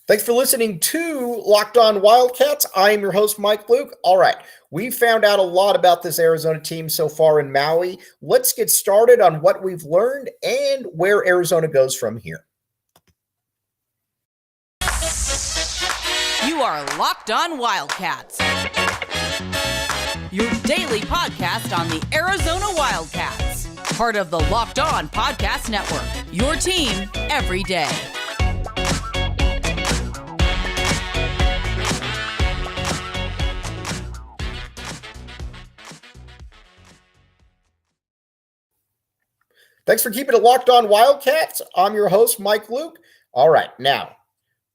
Thanks for listening to Locked On Wildcats. I am your host, Mike Luke. All right, we found out a lot about this Arizona team so far in Maui. Let's get started on what we've learned and where Arizona goes from here. You are Locked On Wildcats, your daily podcast on the Arizona Wildcats, part of the Locked On Podcast Network, your team every day. Thanks for keeping it Locked On Wildcats. I'm your host, Mike Luke. All right, now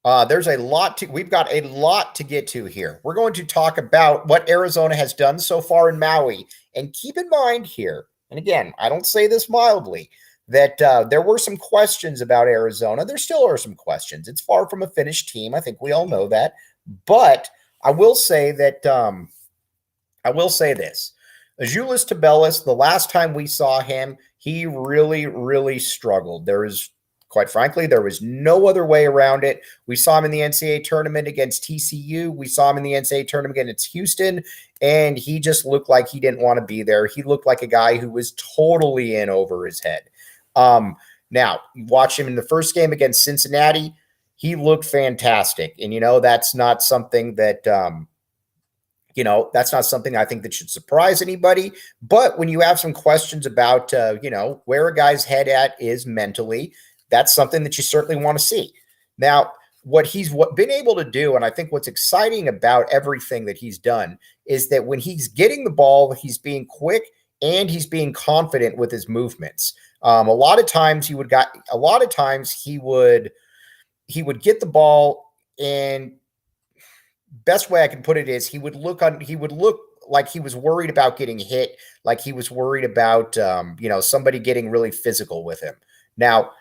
we've got a lot to get to here. We're going to talk about what Arizona has done so far in Maui. And keep in mind here, and again, I don't say this mildly, that there were some questions about Arizona. There still are some questions. It's far from a finished team. I think we all know that. But I will say that this. Azuolas Tubelis, the last time we saw him, he really, really struggled. Quite frankly, there was no other way around it. We saw him in the NCAA tournament against TCU. We saw him in the NCAA tournament against Houston, and he just looked like he didn't want to be there. He looked like a guy who was totally in over his head. Now, you watch him in the first game against Cincinnati. He looked fantastic, and, that's not something that that's not something I think that should surprise anybody. But when you have some questions about, where a guy's head at is mentally, that's something that you certainly want to see. Now, what he's been able to do, and I think what's exciting about everything that he's done, is that when he's getting the ball, he's being quick and he's being confident with his movements. A lot of times he would get the ball, and best way I can put it is he would look like he was worried about getting hit, like he was worried about somebody getting really physical with him. Now,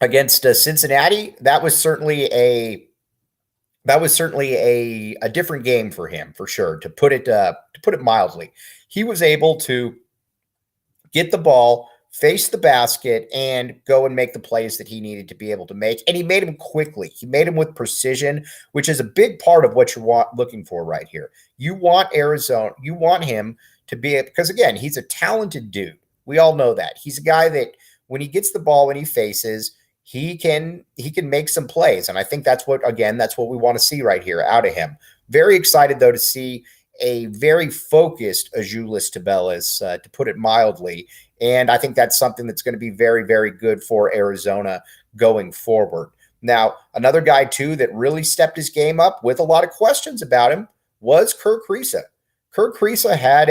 against Cincinnati, that was certainly a different game for him, for sure. To put it mildly, he was able to get the ball, face the basket, and go and make the plays that he needed to be able to make. And he made them quickly. He made them with precision, which is a big part of what you're looking for right here. You want him to be, because again, he's a talented dude. We all know that. He's a guy that when he gets the ball and he faces, he can make some plays. And I think that's what we want to see right here out of him. Very excited, though, to see a very focused Azuolas Tubelis, to put it mildly. And I think that's something that's going to be very, very good for Arizona going forward. Now, another guy, too, that really stepped his game up with a lot of questions about him was Kerr Kriisa. Kerr Kriisa had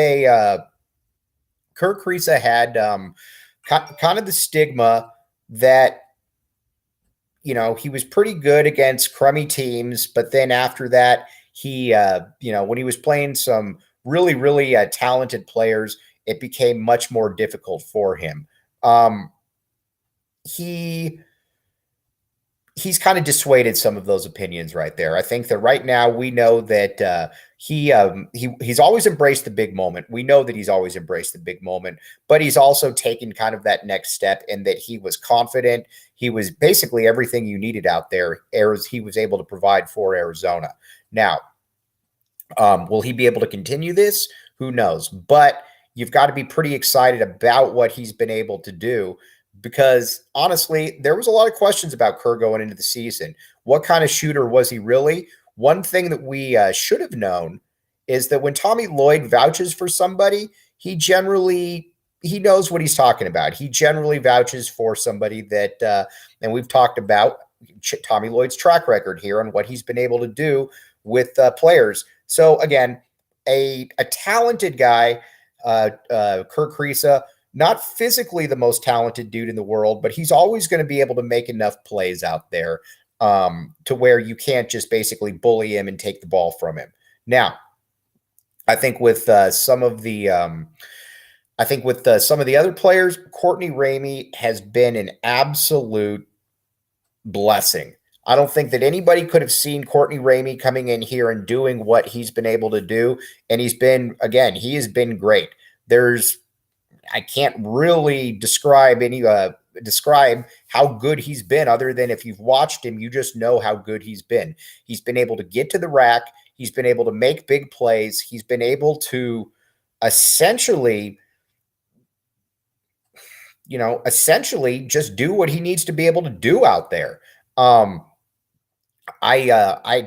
kind of the stigma that, he was pretty good against crummy teams, but then after that, he, when he was playing some really, really talented players, it became much more difficult for him. He's kind of dissuaded some of those opinions right there. I think that right now we know that he's always embraced the big moment. We know that he's always embraced the big moment, but he's also taken kind of that next step in that he was confident. He was basically everything you needed out there. He was able to provide for Arizona. Now, will he be able to continue this? Who knows? But you've got to be pretty excited about what he's been able to do, because honestly, there was a lot of questions about Kerr going into the season. What kind of shooter was he really? One thing that we should have known is that when Tommy Lloyd vouches for somebody, he knows what he's talking about. He generally vouches for somebody that, and we've talked about Tommy Lloyd's track record here and what he's been able to do with players. So again, a talented guy, Kerr Kriisa, not physically the most talented dude in the world, but he's always going to be able to make enough plays out there to where you can't just basically bully him and take the ball from him. Now, I think with some of the other players, Courtney Ramey has been an absolute blessing. I don't think that anybody could have seen Courtney Ramey coming in here and doing what he's been able to do. And he has been great. I can't really describe any describe how good he's been, other than if you've watched him, you just know how good he's been. He's been able to get to the rack. He's been able to make big plays. He's been able to essentially just do what he needs to be able to do out there. I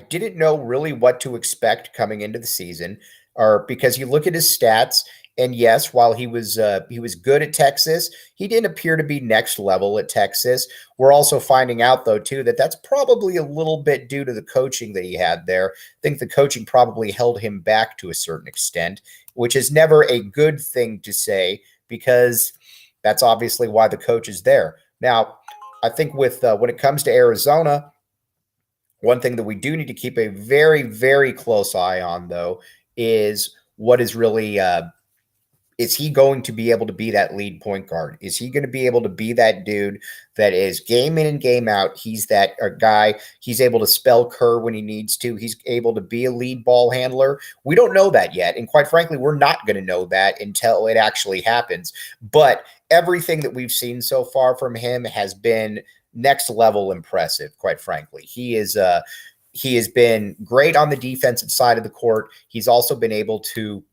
didn't know really what to expect coming into the season, or because you look at his stats, and yes, while he was good at Texas, he didn't appear to be next level at Texas. We're also finding out though too that that's probably a little bit due to the coaching that he had there. I think the coaching probably held him back to a certain extent, which is never a good thing to say, because that's obviously why the coach is there. Now, I think with when it comes to Arizona, one thing that we do need to keep a very, very close eye on, though, is what is really is he going to be able to be that lead point guard? Is he going to be able to be that dude that is game in and game out? He's that guy. He's able to spell Kerr when he needs to. He's able to be a lead ball handler. We don't know that yet. And quite frankly, we're not going to know that until it actually happens. But everything that we've seen so far from him has been next level impressive, quite frankly. He has been great on the defensive side of the court. He's also been able to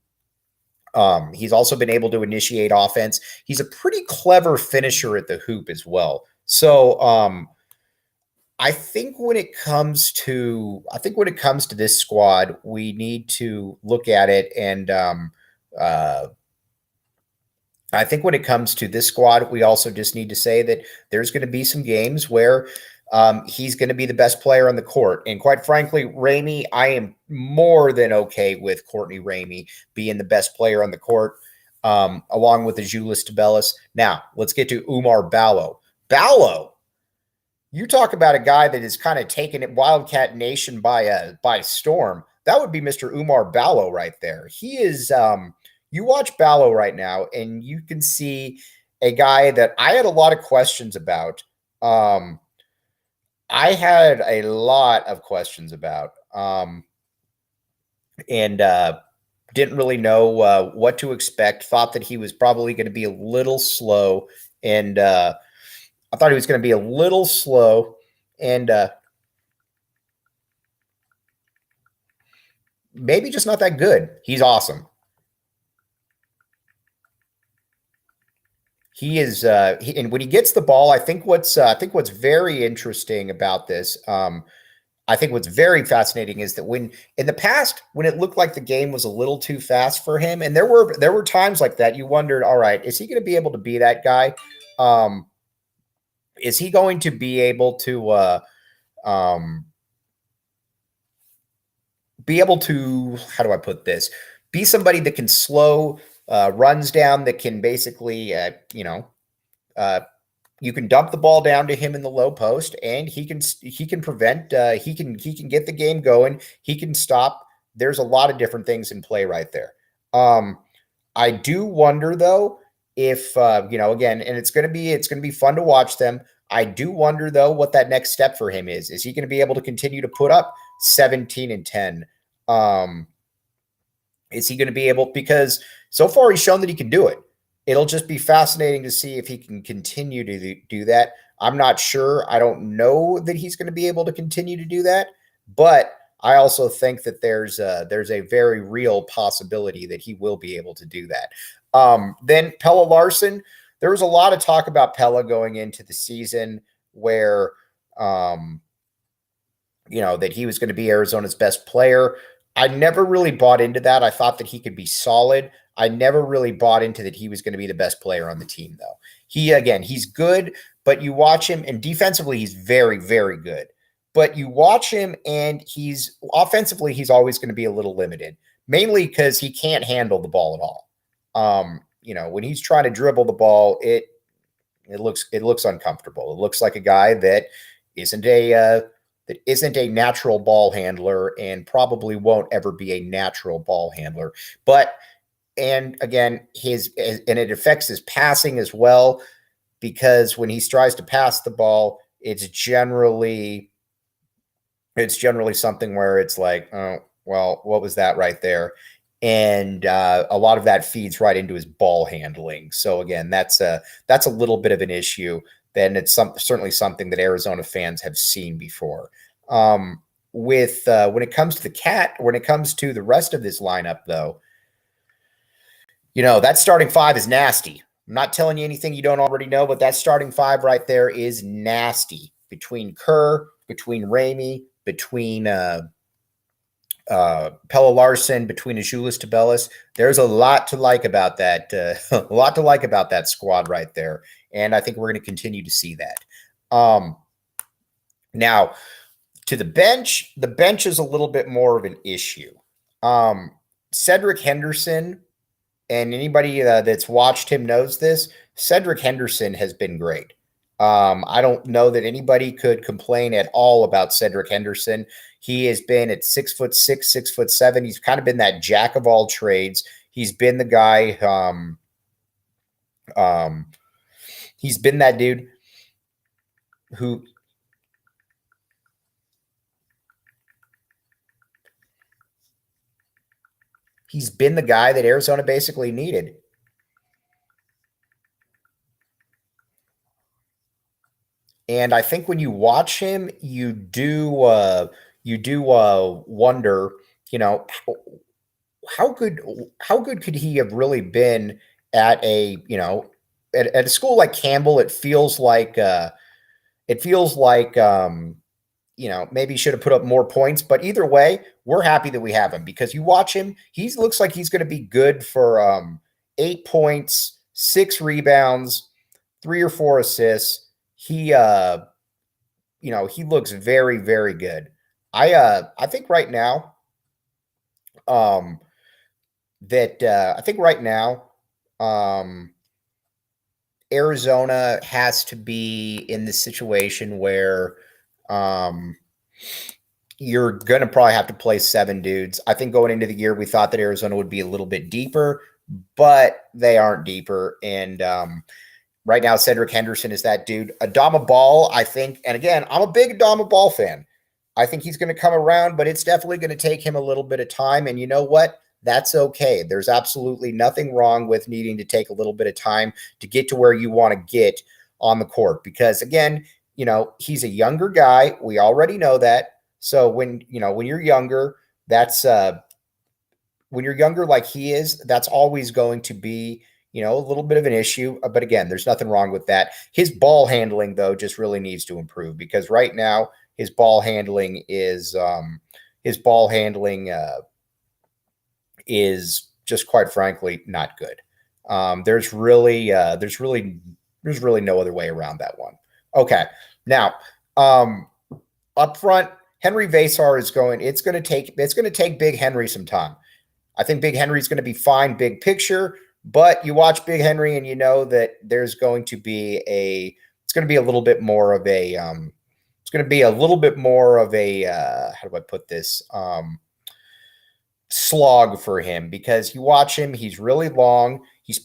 initiate offense. He's a pretty clever finisher at the hoop as well. So I think when it comes to this squad, we need to look at it, and I think when it comes to this squad, we also just need to say that there's going to be some games where he's going to be the best player on the court. And quite frankly, Ramey, I am more than okay with Courtney Ramey being the best player on the court, along with Azuolas Tubelis. Now, let's get to Oumar Ballo. Ballo, you talk about a guy that is kind of taking it Wildcat Nation by storm. That would be Mr. Oumar Ballo right there. He is you watch Ballo right now, and you can see a guy that I had a lot of questions about. I had a lot of questions about, and didn't really know what to expect. Thought that he was probably going to be a little slow, and I thought he was going to be a little slow, and maybe just not that good. He's awesome. He is, and when he gets the ball, I think what's very interesting about this, I think what's very fascinating is that when in the past, when it looked like the game was a little too fast for him, and there were times like that, you wondered, all right, is he going to be able to be that guy? Is he going to be able to how do I put this? Be somebody that can slow runs down, that can basically, you can dump the ball down to him in the low post, and he can prevent, he can get the game going. He can stop. There's a lot of different things in play right there. I do wonder though, if, again, and it's going to be fun to watch them. I do wonder though, what that next step for him is. Is he going to be able to continue to put up 17 and 10? Is he going to be able, because so far he's shown that he can do it. It'll just be fascinating to see if he can continue to do that. I'm not sure. I don't know that he's going to be able to continue to do that, but I also think that there's a very real possibility that he will be able to do that. Then Pelle Larsson, there was a lot of talk about Pelle going into the season where, that he was going to be Arizona's best player. I never really bought into that. I thought that he could be solid. I never really bought into that he was going to be the best player on the team, though. He's good, but you watch him, and defensively, he's very, very good. But you watch him, and he's offensively, he's always going to be a little limited, mainly because he can't handle the ball at all. When he's trying to dribble the ball, it looks uncomfortable. It looks like a guy that isn't a natural ball handler, and probably won't ever be a natural ball handler. And again, it affects his passing as well, because when he tries to pass the ball, it's generally something where it's like, oh, well, what was that right there? And a lot of that feeds right into his ball handling. So again, that's a little bit of an issue then it's certainly something that Arizona fans have seen before. When it comes to when it comes to the rest of this lineup, though, that starting five is nasty. I'm not telling you anything you don't already know, but that starting five right there is nasty. Between Kerr, between Ramey, between Pella Larson, between Azuolas, Tubelis, there's a lot to like about that. A lot to like about that squad right there, and I think we're going to continue to see that. Now, to the bench is a little bit more of an issue. Cedric Henderson, and anybody that's watched him knows this, Cedric Henderson has been great. I don't know that anybody could complain at all about Cedric Henderson. He has been at 6'6", 6'7". He's kind of been that jack of all trades. He's been the guy. He's been that dude who. He's been the guy that Arizona basically needed. And I think when you watch him, you do wonder, how good could he have really been at a school like Campbell? It feels like maybe he should have put up more points, but either way, we're happy that we have him because you watch him, he looks like he's going to be good for 8 points, 6 rebounds, 3 or 4 assists. He looks very, very good. I think right now, Arizona has to be in the situation where you're going to probably have to play 7 dudes. I think going into the year, we thought that Arizona would be a little bit deeper, but they aren't deeper. And right now, Cedric Henderson is that dude. Adama Ball, I think, and again, I'm a big Adama Ball fan. I think he's going to come around, but it's definitely going to take him a little bit of time. And you know what? That's okay. There's absolutely nothing wrong with needing to take a little bit of time to get to where you want to get on the court. Because again, he's a younger guy. We already know that. So when you're younger, when you're younger like he is, that's always going to be, a little bit of an issue. But again, there's nothing wrong with that. His ball handling, though, just really needs to improve because right now his ball handling is just, quite frankly, not good. There's really no other way around that one. Okay. Now, up front, Henry Vasar is going. It's going to take Big Henry some time. I think Big Henry's going to be fine, big picture. But you watch Big Henry, and you know that there's going to be it's going to be a little bit more of a. It's going to be a little bit more of a. How do I put this? Slog for him because you watch him. He's really long. He's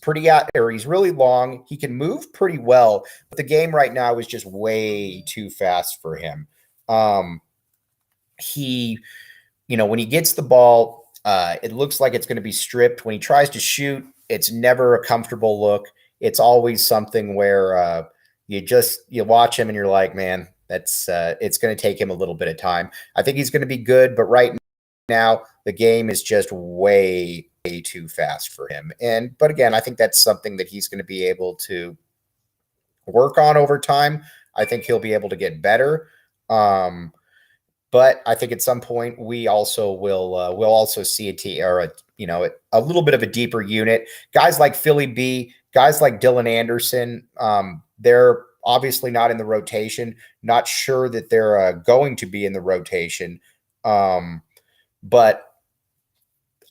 really long. He can move pretty well, but the game right now is just way too fast for him. When he gets the ball, it looks like it's going to be stripped. When he tries to shoot, it's never a comfortable look. It's always something where you watch him and you're like, man, it's going to take him a little bit of time. I think he's going to be good, but right now the game is just way too fast for him. But again, I think that's something that he's going to be able to work on over time. I think he'll be able to get better. But I think at some point we also will we'll also see a little bit of a deeper unit. Guys like Philly B, guys like Dylan Anderson, they're obviously not in the rotation. Not sure that they're going to be in the rotation. But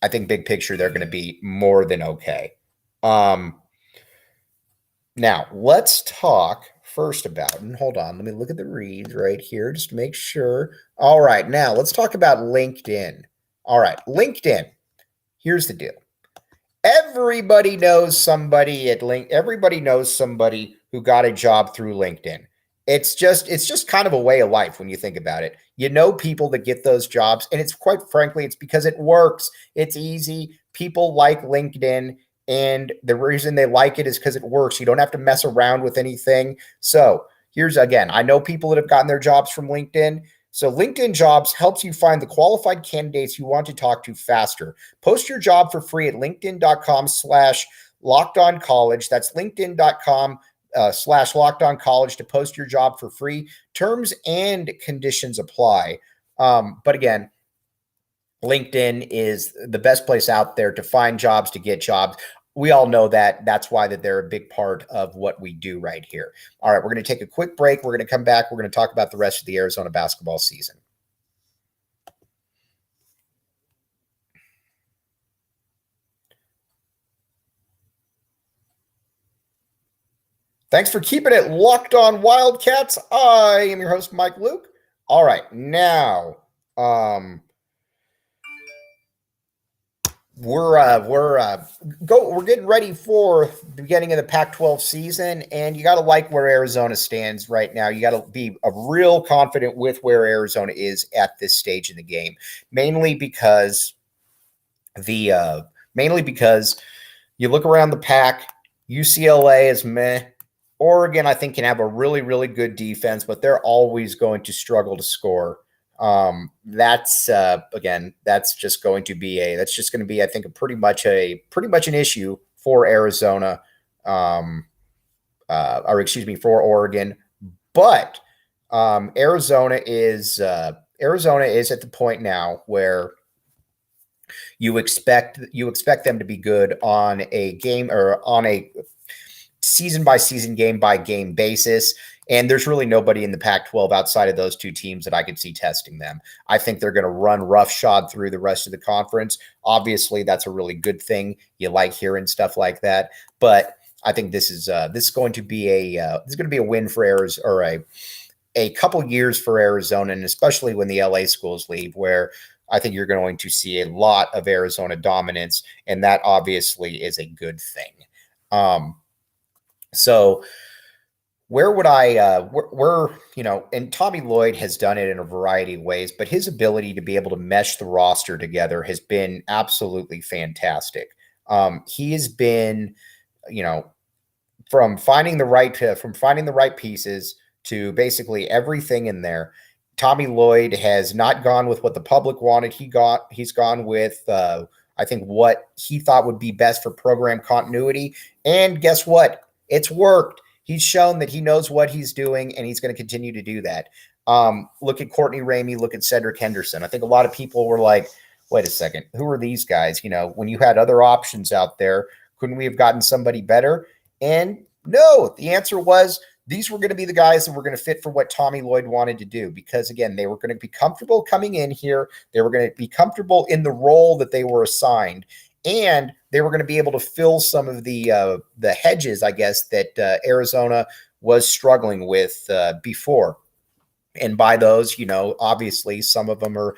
I think big picture, they're going to be more than okay. Now, let's talk first about, and hold on, let me look at the reads right here just to make sure. All right, now let's talk about LinkedIn. All right, LinkedIn. Here's the deal. Everybody knows somebody at LinkedIn. Everybody knows somebody who got a job through LinkedIn. It's just kind of a way of life when you think about it. You know people that get those jobs, and it's quite frankly, it's because it works. It's easy. People like LinkedIn. And the reason they like it is because it works. You don't have to mess around with anything. So here's, again, I know people that have gotten their jobs from LinkedIn. So LinkedIn Jobs helps you find the qualified candidates you want to talk to faster. Post your job for free at linkedin.com/lockedoncollege. That's linkedin.com /lockedoncollege to post your job for free. Terms and conditions apply. But again, LinkedIn is the best place out there to find jobs, to get jobs. We all know that. That's why that they're a big part of what we do right here. All right, we're going to take a quick break. We're going to come back. We're going to talk about the rest of the Arizona basketball season. Thanks for keeping it locked on Wildcats. I am your host, Mike Luke. All right, now we're getting ready for the beginning of the Pac-12 season, and you got to like where Arizona stands right now. You got to be real confident with where Arizona is at this stage in the game, mainly because you look around the Pac. UCLA is meh. Oregon, I think, can have a really, really good defense, but they're always going to struggle to score. That's just going to be, I think, pretty much an issue for Arizona, for Oregon. But Arizona is at the point now where you expect them to be good on a game or on a season by season, game by game basis. And there's really nobody in the Pac-12 outside of those two teams that I could see testing them. I think they're going to run roughshod through the rest of the conference. Obviously, that's a really good thing. You like hearing stuff like that. But I think this is going to be a win for Arizona, or a couple years for Arizona, and especially when the LA schools leave, where I think you're going to see a lot of Arizona dominance, and that obviously is a good thing. So where would and Tommy Lloyd has done it in a variety of ways, but his ability to be able to mesh the roster together has been absolutely fantastic. He has been, from finding the right pieces to basically everything in there. Tommy Lloyd has not gone with what the public wanted. He's gone with, I think, what he thought would be best for program continuity. And guess what? It's worked. He's shown that he knows what he's doing, and he's going to continue to do that. Look at Courtney Ramey. Look at Cedric Henderson. I think a lot of people were like, wait a second, who are these guys? When you had other options out there, couldn't we have gotten somebody better? And no, the answer was these were going to be the guys that were going to fit for what Tommy Lloyd wanted to do, because, again, they were going to be comfortable coming in here. They were going to be comfortable in the role that they were assigned. And they were going to be able to fill some of the hedges, I guess, that Arizona was struggling with before. And by those, obviously some of them are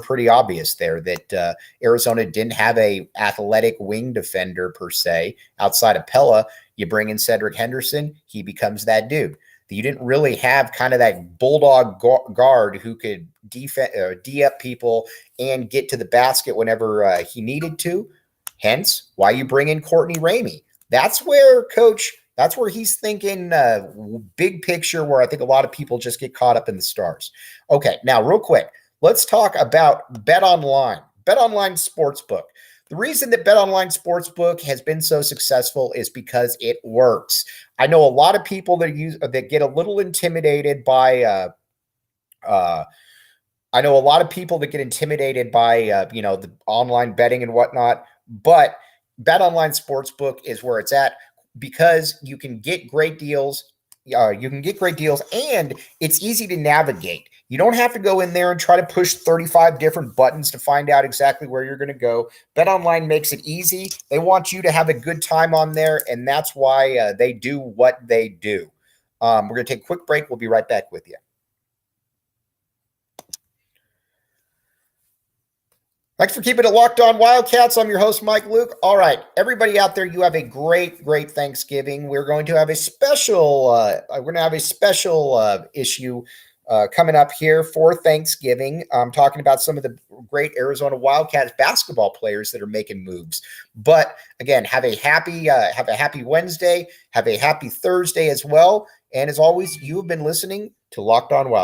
pretty obvious there, that Arizona didn't have a athletic wing defender per se outside of Pella. You bring in Cedric Henderson, he becomes that dude. You didn't really have kind of that bulldog guard who could D-up people and get to the basket whenever he needed to. Hence, why you bring in Courtney Ramey. That's where he's thinking big picture, where I think a lot of people just get caught up in the stars. Okay, now real quick, let's talk about BetOnline. BetOnline Sportsbook. The reason that BetOnline Sportsbook has been so successful is because it works. I know a lot of people that get a little intimidated by the online betting and whatnot, but BetOnline Sportsbook is where it's at, because you can get great deals. And it's easy to navigate. You don't have to go in there and try to push 35 different buttons to find out exactly where you're going to go. BetOnline makes it easy. They want you to have a good time on there, and that's why they do what they do. We're going to take a quick break. We'll be right back with you. Thanks for keeping it locked on Wildcats. I'm your host, Mike Luke. All right, everybody out there, you have a great, great Thanksgiving. We're going to have a special issue coming up here for Thanksgiving. I'm talking about some of the great Arizona Wildcats basketball players that are making moves. But again, have a happy Wednesday. Have a happy Thursday as well. And as always, you have been listening to Locked On Wildcats.